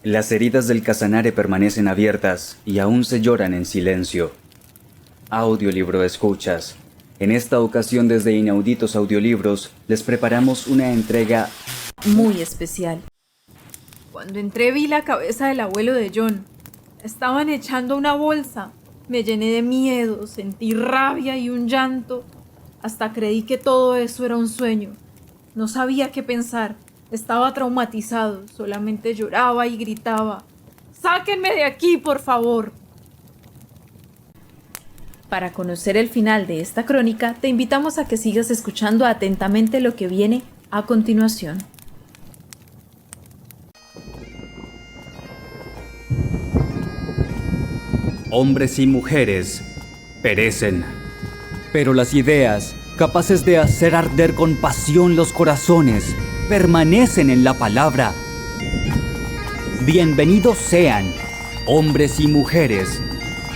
Las heridas del Casanare permanecen abiertas y aún se lloran en silencio. Audiolibro escuchas. En esta ocasión desde Inauditos Audiolibros les preparamos una entrega muy especial. Cuando entré vi la cabeza del abuelo de John. Estaban echando una bolsa. Me llené de miedo, sentí rabia y un llanto. Hasta creí que todo eso era un sueño. No sabía qué pensar. Estaba traumatizado. Solamente lloraba y gritaba: ¡sáquenme de aquí, por favor! Para conocer el final de esta crónica, te invitamos a que sigas escuchando atentamente lo que viene a continuación. Hombres y mujeres perecen, pero las ideas, capaces de hacer arder con pasión los corazones, permanecen en la palabra. Bienvenidos sean, hombres y mujeres.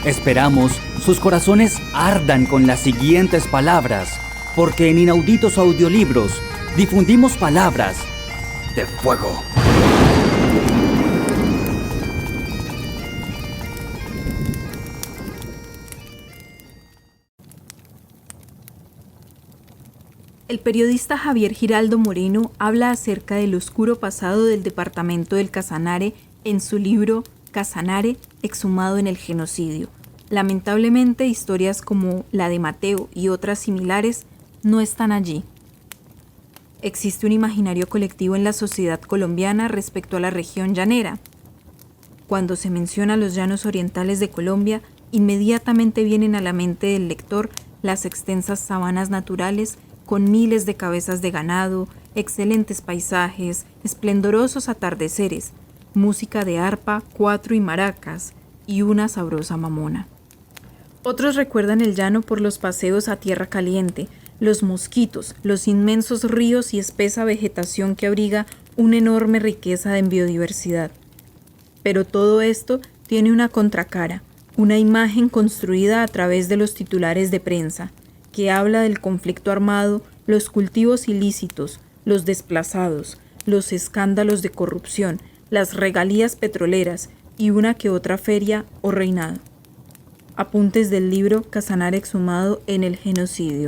Esperamos sus corazones ardan con las siguientes palabras, porque en Inauditos Audiolibros difundimos palabras de fuego. El periodista Javier Giraldo Moreno habla acerca del oscuro pasado del departamento del Casanare en su libro Casanare, exhumado en el genocidio. Lamentablemente, historias como la de Mateo y otras similares no están allí. Existe un imaginario colectivo en la sociedad colombiana respecto a la región llanera. Cuando se menciona los llanos orientales de Colombia, inmediatamente vienen a la mente del lector las extensas sabanas naturales con miles de cabezas de ganado, excelentes paisajes, esplendorosos atardeceres, música de arpa, cuatro y maracas y una sabrosa mamona. Otros recuerdan el llano por los paseos a tierra caliente, los mosquitos, los inmensos ríos y espesa vegetación que abriga una enorme riqueza de biodiversidad. Pero todo esto tiene una contracara, una imagen construida a través de los titulares de prensa, que habla del conflicto armado, los cultivos ilícitos, los desplazados, los escándalos de corrupción, las regalías petroleras y una que otra feria o reinado. Apuntes del libro Casanare exhumado en el genocidio.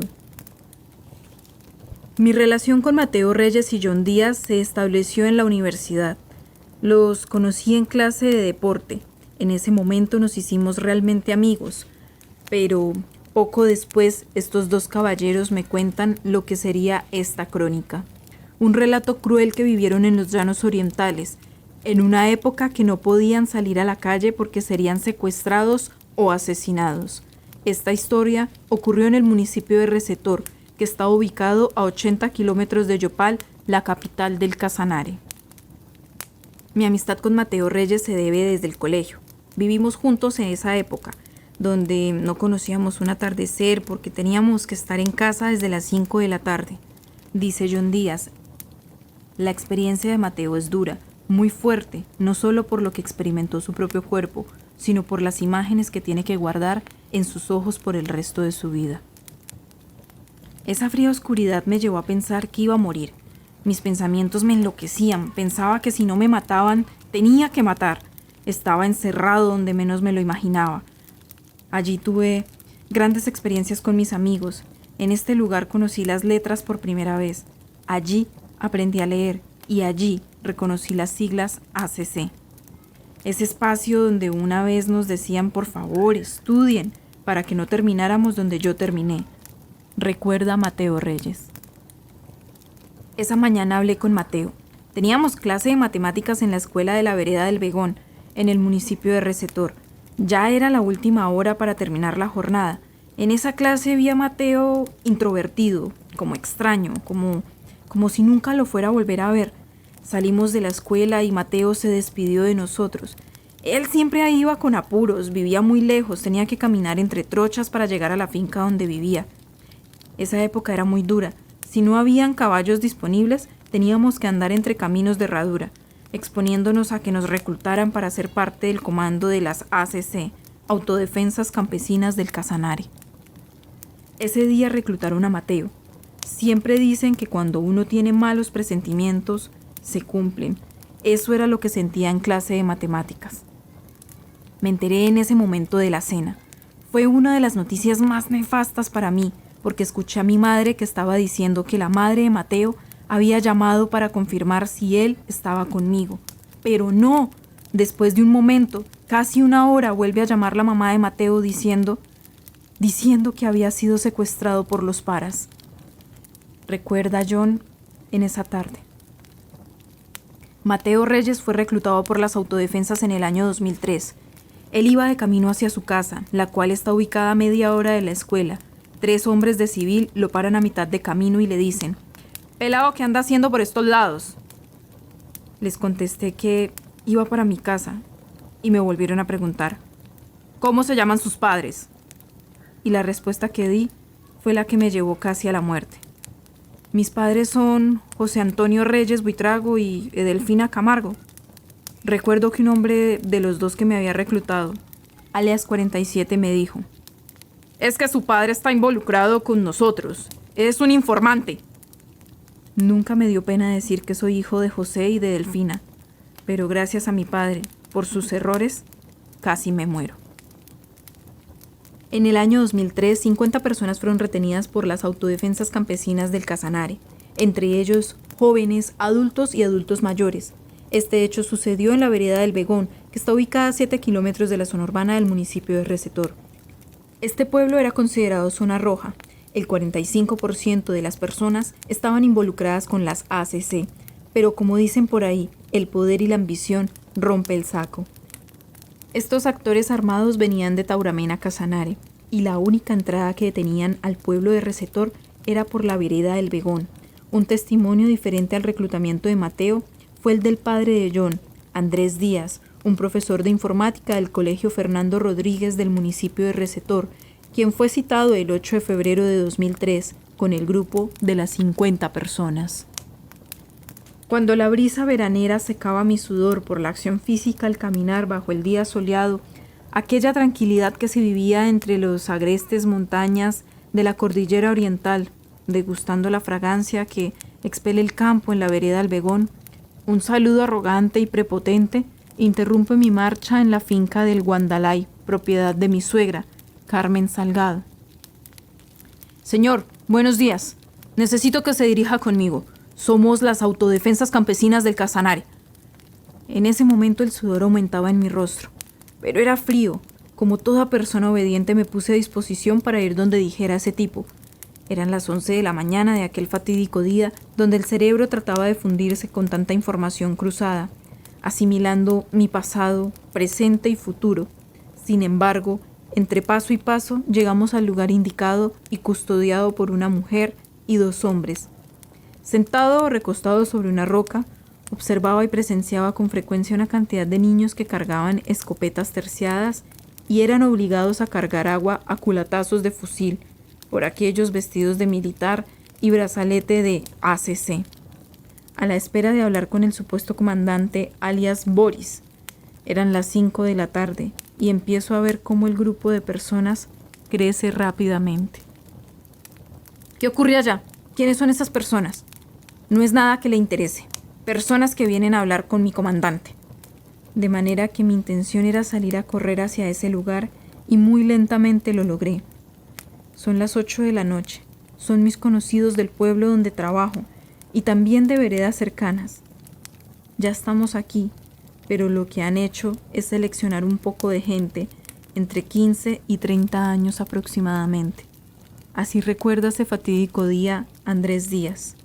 Mi relación con Mateo Reyes y John Díaz se estableció en la universidad. Los conocí en clase de deporte. En ese momento nos hicimos realmente amigos, pero poco después, estos dos caballeros me cuentan lo que sería esta crónica. Un relato cruel que vivieron en los llanos orientales, en una época que no podían salir a la calle porque serían secuestrados o asesinados. Esta historia ocurrió en el municipio de Recetor, que está ubicado a 80 kilómetros de Yopal, la capital del Casanare. Mi amistad con Mateo Reyes se debe desde el colegio. Vivimos juntos en esa época, donde no conocíamos un atardecer porque teníamos que estar en casa desde las 5 de la tarde. Dice John Díaz: la experiencia de Mateo es dura, muy fuerte, no solo por lo que experimentó su propio cuerpo, sino por las imágenes que tiene que guardar en sus ojos por el resto de su vida. Esa fría oscuridad me llevó a pensar que iba a morir. Mis pensamientos me enloquecían, pensaba que si no me mataban, tenía que matar. Estaba encerrado donde menos me lo imaginaba. Allí tuve grandes experiencias con mis amigos. En este lugar conocí las letras por primera vez. Allí aprendí a leer y allí reconocí las siglas ACC. Ese espacio donde una vez nos decían: por favor, estudien, para que no termináramos donde yo terminé. Recuerda Mateo Reyes. Esa mañana hablé con Mateo. Teníamos clase de matemáticas en la escuela de la Vereda del Begón, en el municipio de Recetor. Ya era la última hora para terminar la jornada. En esa clase vi a Mateo introvertido, como extraño, como si nunca lo fuera a volver a ver. Salimos de la escuela y Mateo se despidió de nosotros. Él siempre iba con apuros, vivía muy lejos, tenía que caminar entre trochas para llegar a la finca donde vivía. Esa época era muy dura. Si no habían caballos disponibles, teníamos que andar entre caminos de herradura, exponiéndonos a que nos reclutaran para ser parte del comando de las ACC, Autodefensas Campesinas del Casanare. Ese día reclutaron a Mateo. Siempre dicen que cuando uno tiene malos presentimientos, se cumplen. Eso era lo que sentía en clase de matemáticas. Me enteré en ese momento de la cena. Fue una de las noticias más nefastas para mí, porque escuché a mi madre que estaba diciendo que la madre de Mateo había llamado para confirmar si él estaba conmigo. Pero no, después de un momento, casi una hora, vuelve a llamar la mamá de Mateo diciendo que había sido secuestrado por los paras. Recuerda John en esa tarde. Mateo Reyes fue reclutado por las autodefensas en el año 2003. Él iba de camino hacia su casa, la cual está ubicada a media hora de la escuela. 3 hombres de civil lo paran a mitad de camino y le dicen: «Pelado, ¿qué anda haciendo por estos lados?». Les contesté que iba para mi casa y me volvieron a preguntar: «¿Cómo se llaman sus padres?». Y la respuesta que di fue la que me llevó casi a la muerte. Mis padres son José Antonio Reyes Buitrago y Edelfina Camargo. Recuerdo que un hombre de los 2 que me había reclutado, alias 47, me dijo: «Es que su padre está involucrado con nosotros. Es un informante». Nunca me dio pena decir que soy hijo de José y de Delfina, pero gracias a mi padre, por sus errores, casi me muero. En el año 2003, 50 personas fueron retenidas por las autodefensas campesinas del Casanare, entre ellos jóvenes, adultos y adultos mayores. Este hecho sucedió en la vereda del Begón, que está ubicada a 7 kilómetros de la zona urbana del municipio de Recetor. Este pueblo era considerado zona roja. El 45% de las personas estaban involucradas con las ACC, pero como dicen por ahí, el poder y la ambición rompe el saco. Estos actores armados venían de Tauramena Casanare, y la única entrada que tenían al pueblo de Recetor era por la vereda del Begón. Un testimonio diferente al reclutamiento de Mateo fue el del padre de John, Andrés Díaz, un profesor de informática del Colegio Fernando Rodríguez del municipio de Recetor, quien fue citado el 8 de febrero de 2003 con el grupo de las 50 personas. Cuando la brisa veranera secaba mi sudor por la acción física al caminar bajo el día soleado, aquella tranquilidad que se vivía entre los agrestes montañas de la cordillera oriental, degustando la fragancia que expele el campo en la vereda del Begón, un saludo arrogante y prepotente interrumpe mi marcha en la finca del Guandalay, propiedad de mi suegra, Carmen Salgado. «Señor, buenos días. Necesito que se dirija conmigo. Somos las autodefensas campesinas del Casanare». En ese momento el sudor aumentaba en mi rostro, pero era frío. Como toda persona obediente me puse a disposición para ir donde dijera ese tipo. Eran las 11 de la mañana de aquel fatídico día donde el cerebro trataba de fundirse con tanta información cruzada, asimilando mi pasado, presente y futuro. Sin embargo, entre paso y paso llegamos al lugar indicado y custodiado por una mujer y 2 hombres. Sentado o recostado sobre una roca, observaba y presenciaba con frecuencia una cantidad de niños que cargaban escopetas terciadas y eran obligados a cargar agua a culatazos de fusil por aquellos vestidos de militar y brazalete de ACC. A la espera de hablar con el supuesto comandante, alias Boris. Eran las 5 de la tarde y empiezo a ver cómo el grupo de personas crece rápidamente. ¿Qué ocurre allá? ¿Quiénes son esas personas? No es nada que le interese. Personas que vienen a hablar con mi comandante. De manera que mi intención era salir a correr hacia ese lugar y muy lentamente lo logré. Son las 8 de la noche. Son mis conocidos del pueblo donde trabajo y también de veredas cercanas. Ya estamos aquí, pero lo que han hecho es seleccionar un poco de gente entre 15 y 30 años aproximadamente. Así recuerda ese fatídico día Andrés Díaz.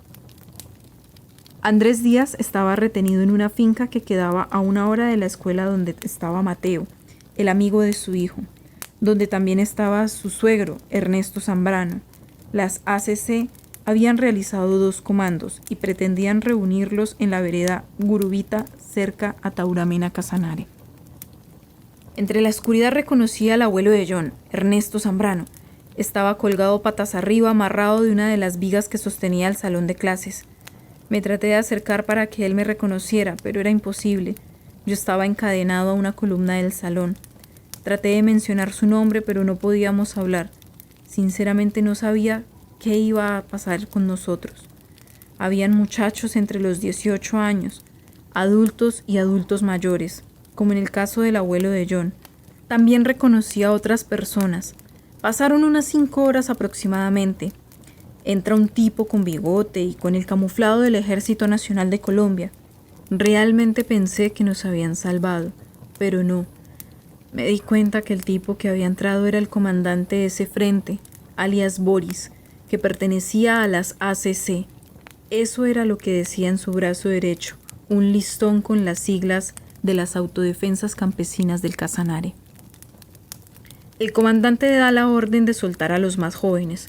Andrés Díaz estaba retenido en una finca que quedaba a 1 hora de la escuela donde estaba Mateo, el amigo de su hijo, donde también estaba su suegro, Ernesto Zambrano. Las ACC habían realizado 2 comandos y pretendían reunirlos en la vereda Gurubita, cerca a Tauramena Casanare. Entre la oscuridad reconocí al abuelo de John, Ernesto Zambrano. Estaba colgado patas arriba, amarrado de una de las vigas que sostenía el salón de clases. Me traté de acercar para que él me reconociera, pero era imposible. Yo estaba encadenado a una columna del salón. Traté de mencionar su nombre, pero no podíamos hablar. Sinceramente no sabía qué iba a pasar con nosotros. Habían muchachos entre los 18 años. adultos y adultos mayores, como en el caso del abuelo de John. También reconocí a otras personas. Pasaron unas 5 horas aproximadamente. Entra un tipo con bigote y con el camuflado del Ejército Nacional de Colombia. Realmente pensé que nos habían salvado, pero no. Me di cuenta que el tipo que había entrado era el comandante de ese frente, alias Boris, que pertenecía a las ACC. Eso era lo que decía en su brazo derecho, un listón con las siglas de las Autodefensas Campesinas del Casanare. El comandante da la orden de soltar a los más jóvenes.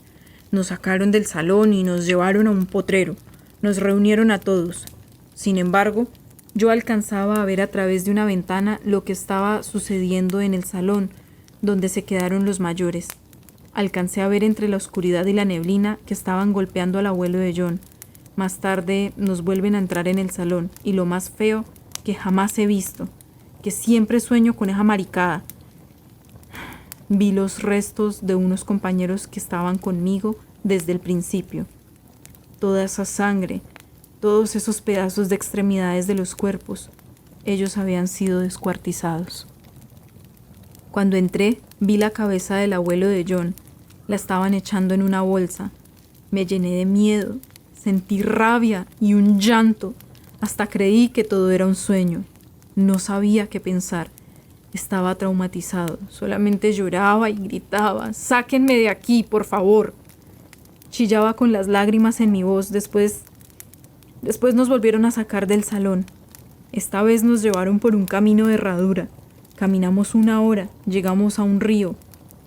Nos sacaron del salón y nos llevaron a un potrero. Nos reunieron a todos. Sin embargo, yo alcanzaba a ver a través de una ventana lo que estaba sucediendo en el salón, donde se quedaron los mayores. Alcancé a ver entre la oscuridad y la neblina que estaban golpeando al abuelo de John. Más tarde nos vuelven a entrar en el salón, y lo más feo que jamás he visto, que siempre sueño con esa maricada. Vi los restos de unos compañeros que estaban conmigo desde el principio. Toda esa sangre, todos esos pedazos de extremidades de los cuerpos, ellos habían sido descuartizados. Cuando entré, vi la cabeza del abuelo de John. La estaban echando en una bolsa. Me llené de miedo, sentí rabia y un llanto. Hasta creí que todo era un sueño. No sabía qué pensar. Estaba traumatizado. Solamente lloraba y gritaba: «¡Sáquenme de aquí, por favor!». Chillaba con las lágrimas en mi voz. Después nos volvieron a sacar del salón. Esta vez nos llevaron por un camino de herradura. Caminamos 1 hora, llegamos a un río.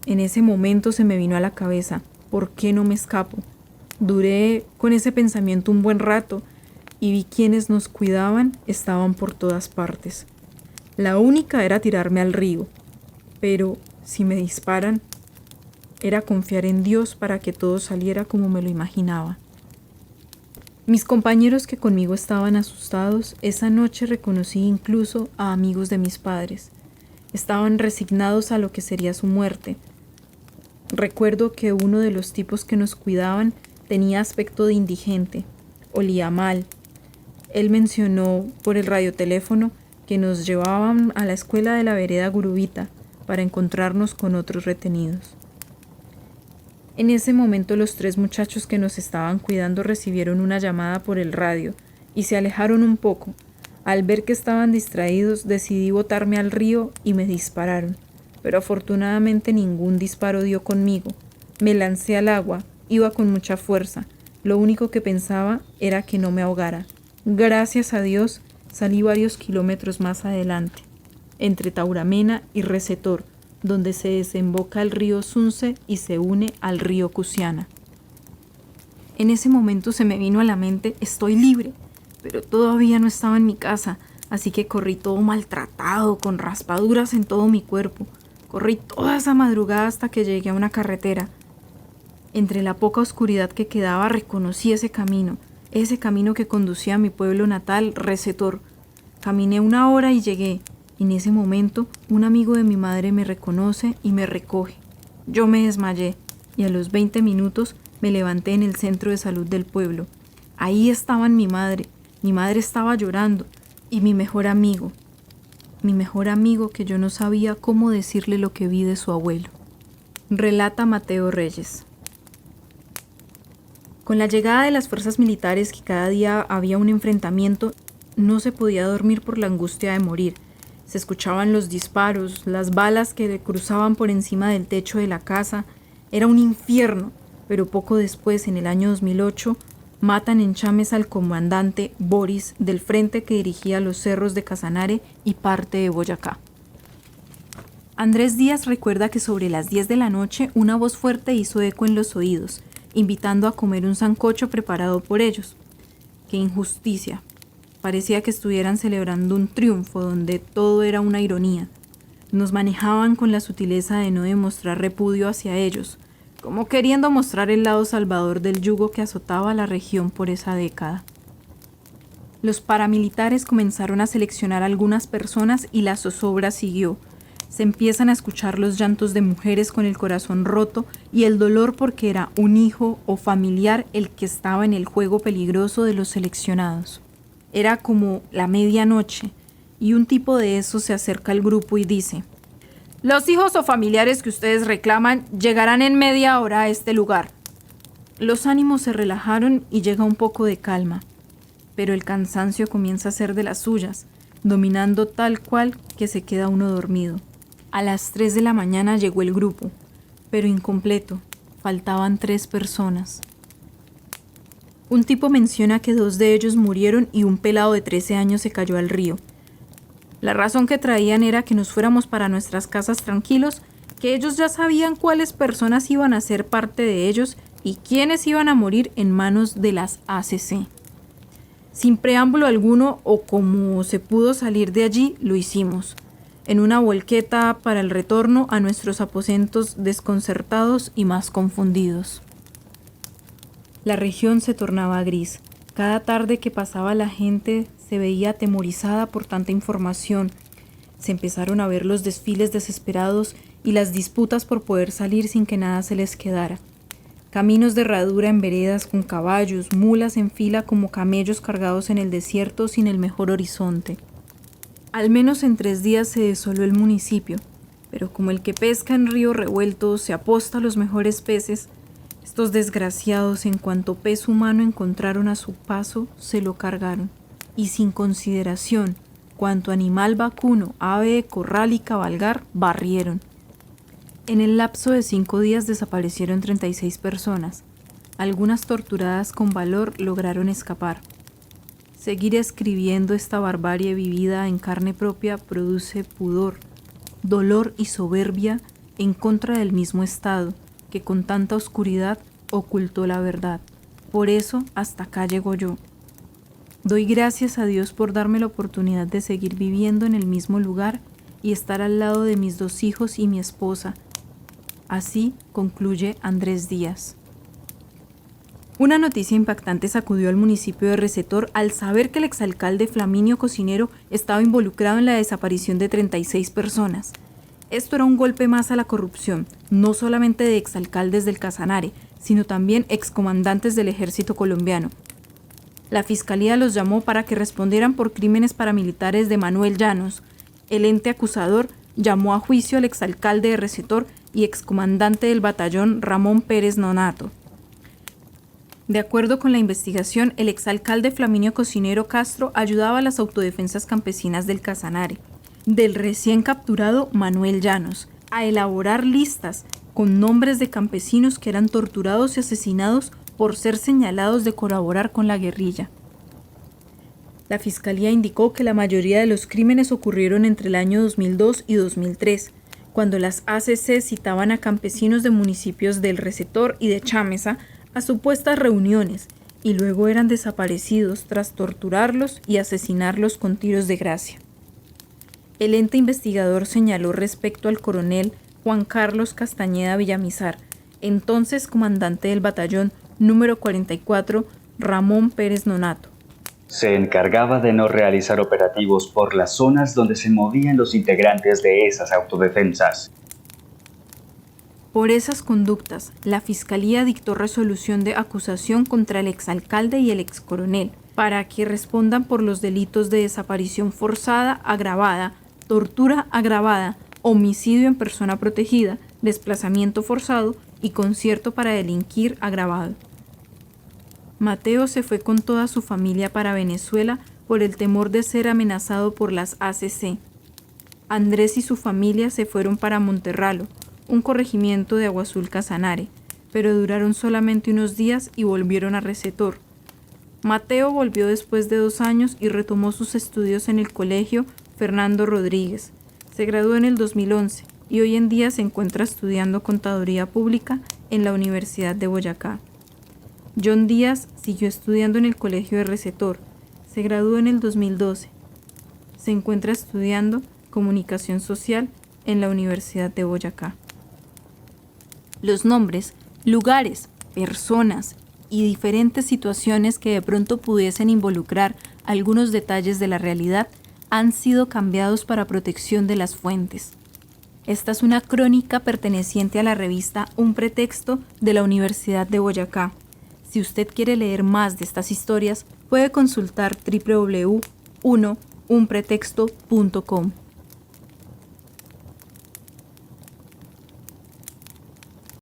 En ese momento se me vino a la cabeza: ¿por qué no me escapo? Duré con ese pensamiento un buen rato y vi quienes nos cuidaban estaban por todas partes. La única era tirarme al río, pero si me disparan, era confiar en Dios para que todo saliera como me lo imaginaba. Mis compañeros que conmigo estaban asustados, esa noche reconocí incluso a amigos de mis padres. Estaban resignados a lo que sería su muerte. Recuerdo que uno de los tipos que nos cuidaban tenía aspecto de indigente, olía mal. Él mencionó por el radioteléfono que nos llevaban a la escuela de la vereda Gurubita para encontrarnos con otros retenidos. En ese momento los 3 muchachos que nos estaban cuidando recibieron una llamada por el radio y se alejaron un poco. Al ver que estaban distraídos, decidí botarme al río y me dispararon, pero afortunadamente ningún disparo dio conmigo. Me lancé al agua, iba con mucha fuerza. Lo único que pensaba era que no me ahogara. Gracias a Dios, salí varios kilómetros más adelante, entre Tauramena y Recetor, donde se desemboca el río Sunce y se une al río Cusiana. En ese momento se me vino a la mente: estoy libre, pero todavía no estaba en mi casa, así que corrí todo maltratado, con raspaduras en todo mi cuerpo. Corrí toda esa madrugada hasta que llegué a una carretera. Entre la poca oscuridad que quedaba reconocí ese camino que conducía a mi pueblo natal, Recetor. Caminé 1 hora y llegué. En ese momento, un amigo de mi madre me reconoce y me recoge. Yo me desmayé y a los 20 minutos me levanté en el centro de salud del pueblo. Ahí estaban mi madre estaba llorando, y mi mejor amigo que yo no sabía cómo decirle lo que vi de su abuelo. Relata Mateo Reyes. Con la llegada de las fuerzas militares, que cada día había un enfrentamiento, no se podía dormir por la angustia de morir. Se escuchaban los disparos, las balas que cruzaban por encima del techo de la casa. Era un infierno, pero poco después, en el año 2008, matan en Chames al comandante Boris del frente que dirigía los cerros de Casanare y parte de Boyacá. Andrés Díaz recuerda que sobre las 10 de la noche una voz fuerte hizo eco en los oídos, invitando a comer un sancocho preparado por ellos. ¡Qué injusticia! Parecía que estuvieran celebrando un triunfo donde todo era una ironía. Nos manejaban con la sutileza de no demostrar repudio hacia ellos, como queriendo mostrar el lado salvador del yugo que azotaba a la región por esa década. Los paramilitares comenzaron a seleccionar a algunas personas y la zozobra siguió. Se empiezan a escuchar los llantos de mujeres con el corazón roto y el dolor porque era un hijo o familiar el que estaba en el juego peligroso de los seleccionados. Era como la medianoche y un tipo de esos se acerca al grupo y dice: los hijos o familiares que ustedes reclaman llegarán en media hora a este lugar. Los ánimos se relajaron y llega un poco de calma, pero el cansancio comienza a ser de las suyas, dominando tal cual que se queda uno dormido. A las 3 de la mañana llegó el grupo, pero incompleto, faltaban 3 personas. Un tipo menciona que 2 de ellos murieron y un pelado de 13 años se cayó al río. La razón que traían era que nos fuéramos para nuestras casas tranquilos, que ellos ya sabían cuáles personas iban a ser parte de ellos y quiénes iban a morir en manos de las ACC. Sin preámbulo alguno o como se pudo salir de allí, lo hicimos, en una volqueta para el retorno a nuestros aposentos desconcertados y más confundidos. La región se tornaba gris. Cada tarde que pasaba la gente se veía atemorizada por tanta información. Se empezaron a ver los desfiles desesperados y las disputas por poder salir sin que nada se les quedara. Caminos de herradura en veredas con caballos, mulas en fila como camellos cargados en el desierto sin el mejor horizonte. Al menos en 3 días se desoló el municipio, pero como el que pesca en río revuelto se aposta a los mejores peces, estos desgraciados en cuanto pez humano encontraron a su paso se lo cargaron, y sin consideración, cuanto animal vacuno, ave de corral y cabalgar barrieron. En el lapso de 5 días desaparecieron 36 personas. Algunas torturadas con valor lograron escapar. Seguir escribiendo esta barbarie vivida en carne propia produce pudor, dolor y soberbia en contra del mismo Estado, que con tanta oscuridad ocultó la verdad. Por eso hasta acá llego yo. Doy gracias a Dios por darme la oportunidad de seguir viviendo en el mismo lugar y estar al lado de mis 2 hijos y mi esposa. Así concluye Andrés Díaz. Una noticia impactante sacudió al municipio de Recetor al saber que el exalcalde Flaminio Cocinero estaba involucrado en la desaparición de 36 personas. Esto era un golpe más a la corrupción, no solamente de exalcaldes del Casanare, sino también excomandantes del ejército colombiano. La fiscalía los llamó para que respondieran por crímenes paramilitares de Manuel Llanos. El ente acusador llamó a juicio al exalcalde de Recetor y excomandante del batallón Ramón Pérez Nonato. De acuerdo con la investigación, el exalcalde Flaminio Cocinero Castro ayudaba a las autodefensas campesinas del Casanare, del recién capturado Manuel Llanos, a elaborar listas con nombres de campesinos que eran torturados y asesinados por ser señalados de colaborar con la guerrilla. La fiscalía indicó que la mayoría de los crímenes ocurrieron entre el año 2002 y 2003, cuando las ACC citaban a campesinos de municipios del Recetor y de Chámeza a supuestas reuniones y luego eran desaparecidos tras torturarlos y asesinarlos con tiros de gracia. El ente investigador señaló respecto al coronel Juan Carlos Castañeda Villamizar, entonces comandante del batallón número 44 Ramón Pérez Nonato. Se encargaba de no realizar operativos por las zonas donde se movían los integrantes de esas autodefensas. Por esas conductas, la Fiscalía dictó resolución de acusación contra el exalcalde y el excoronel para que respondan por los delitos de desaparición forzada agravada, tortura agravada, homicidio en persona protegida, desplazamiento forzado y concierto para delinquir agravado. Mateo se fue con toda su familia para Venezuela por el temor de ser amenazado por las ACC. Andrés y su familia se fueron para Monterralo, un corregimiento de Aguazul Casanare, pero duraron solamente unos días y volvieron a Recetor. Mateo volvió después de 2 años y retomó sus estudios en el colegio Fernando Rodríguez. Se graduó en el 2011 y hoy en día se encuentra estudiando Contaduría Pública en la Universidad de Boyacá. John Díaz siguió estudiando en el colegio de Recetor. Se graduó en el 2012. Se encuentra estudiando Comunicación Social en la Universidad de Boyacá. Los nombres, lugares, personas y diferentes situaciones que de pronto pudiesen involucrar algunos detalles de la realidad han sido cambiados para protección de las fuentes. Esta es una crónica perteneciente a la revista Un Pretexto de la Universidad de Boyacá. Si usted quiere leer más de estas historias, puede consultar www.unpretexto.com.